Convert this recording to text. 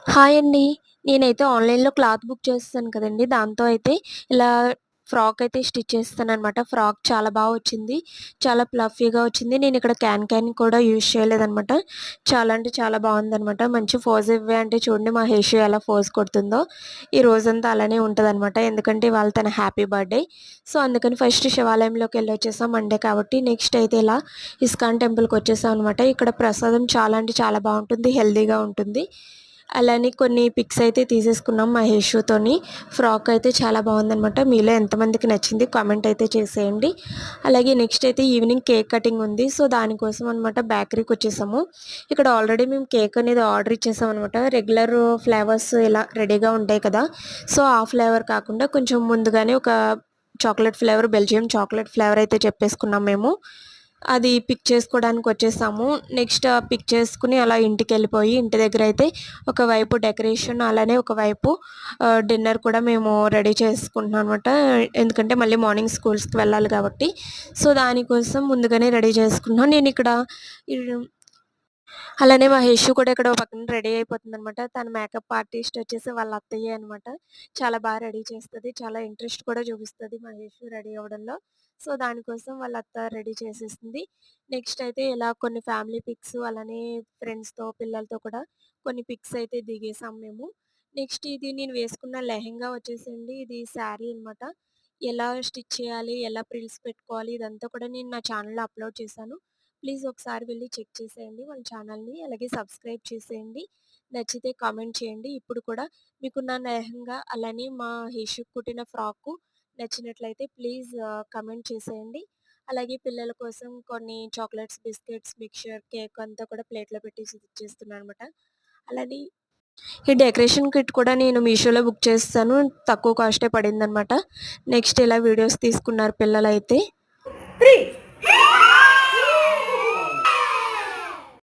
Hi అండి. నేనైతే ఆన్‌లైన్‌లో క్లాత్ బుక్ చేసేసాను కదండీ! దాంతో అయితే ఇలా ఫ్రాక్ అయితే స్టిచ్ చేసేసాననమాట. ఫ్రాక్ చాలా వచ్చింది. చాలా ఫ్లఫీగా వచ్చింది. నేనిక్కడ క్యాన్ కూడా యూజ్ చేయలేదనమాట. చాలా అంటే చాలా బావుందనమాట. మంచి ఫోజ్ ఇవ్వే అంటే చూడండి మా హేషు ఎలా ఫోజ్ కొడుతుందో. ఈ రోజంతా అలానే ఉంటదనమాట. ఎందుకంటే ఇవాళ తన హ్యాపీ బర్త్‌డే. సో, అందుకని ఫస్ట్ శివాలయంలోకెళ్ళొచ్చేసాం మండే కాబట్టి. నెక్స్ట్ అయితే ఇలా ఇస్కాన్ టెంపుల్‌కొచ్చేసాం అనమాట. ఇక్కడ ప్రసాదం చాలా అంటే చాలా బావుంటుంది. హెల్తీగా ఉంటుంది. అలానే కొన్ని పిక్స్ అయితే తీసేసుకున్నాం మహేష్‌తోని. ఫ్రాక్ అయితే చాలా బాగుందనమాట. మీలో ఎంతమందికి నచ్చింది కామెంట్ అయితే చేసేయండి. అలాగే నెక్స్ట్ అయితే ఈవినింగ్ కేక్ కటింగ్ ఉంది. సో, దానికోసం అనమాట బేకరీకి వచ్చేసాము. ఇక్కడ ఆల్రెడీ మేము కేక్ అనేది ఆర్డర్ ఇచ్చేసామనమాట. రెగ్యులర్ ఫ్లేవర్స్ ఇలా రెడీగా ఉంటాయి కదా! సో, ఆ ఫ్లేవర్ కాకుండా కొంచెం ముందుగానే ఒక chocolate flavour, Belgium chocolate flavour అయితే చెప్పేసుకున్నాం మేము. అది పిక్ చేసుకోవడానికొచ్చేసాము. నెక్స్ట్ పిక్ చేసుకొని అలా ఇంటికెళ్ళిపోయి ఇంటి దగ్గరైతే ఒకవైపు డెకరేషన్ అలానే ఒకవైపు డిన్నర్ కూడా మేము రెడీ చేసుకుంటున్నాం అనమాట. ఎందుకంటే మళ్ళీ మార్నింగ్ స్కూల్స్‌కి వెళ్ళాలి కాబట్టి. సో, దానికోసం ముందుగానే రెడీ చేసుకుంటున్నాం. నేనిక్కడ ఇర్ అలానే మా హేషు కూడా ఇక్కడ ఓ పక్కన రెడీ అయిపోతుందనమాట. తన మేకప్ ఆర్టిస్ట్ వచ్చేసి వాళ్ళ అత్తయ్యే అనమాట. చాలా రెడీ చేస్తది. చాలా ఇంట్రెస్ట్ కూడా చూపిస్తది మా హేషు రెడీ అవ్వడంలో. సో, దానికోసం వాళ్ళ అత్త రెడీ చేసేసింది. నెక్స్ట్ అయితే ఇలా కొన్ని ఫ్యామిలీ పిక్స్ అలానే ఫ్రెండ్స్‌తో, పిల్లలతో కూడా కొన్ని పిక్స్ అయితే దిగేసాం మేము. నెక్స్ట్ ఇది నేను వేసుకున్న లెహెంగా వచ్చేసండి ఇది శారీ అనమాట. ఎలా స్టిచ్ చేయాలి, ఎలా ప్రిల్స్ పెట్టుకోవాలి ఇదంతా కూడా నేను నా ఛానల్‌లో అప్‌లోడ్ చేశాను. ప్లీజ్ ఒకసారి వెళ్లి చెక్ చేసేయండి మన ఛానల్‌ని. అలాగే సబ్స్క్రైబ్ చేసేయండి. నచ్చితే కామెంట్ చేయండి. ఇప్పుడు కూడా మీకు నా లెహంగా అలానే మా హేషుకి కుట్టిన ఫ్రాకు నచ్చినట్లయితే ప్లీజ్ కామెంట్ చేసేయండి. అలాగే పిల్లల కోసం కొన్ని చాక్లెట్స్, బిస్కెట్స్, మిక్స్చర్, కేక్ అంతా కూడా ప్లేట్‌లో పెట్టేసి ఇచ్చేస్తున్నాననమాట. అలానే ఈ డెకరేషన్ కిట్ కూడా నేను మీషోలో బుక్ చేసేసాను. తక్కువ కాస్టే పడిందనమాట. నెక్స్ట్ ఇలా వీడియోస్ తీసుకున్నారు పిల్లలైతే. 3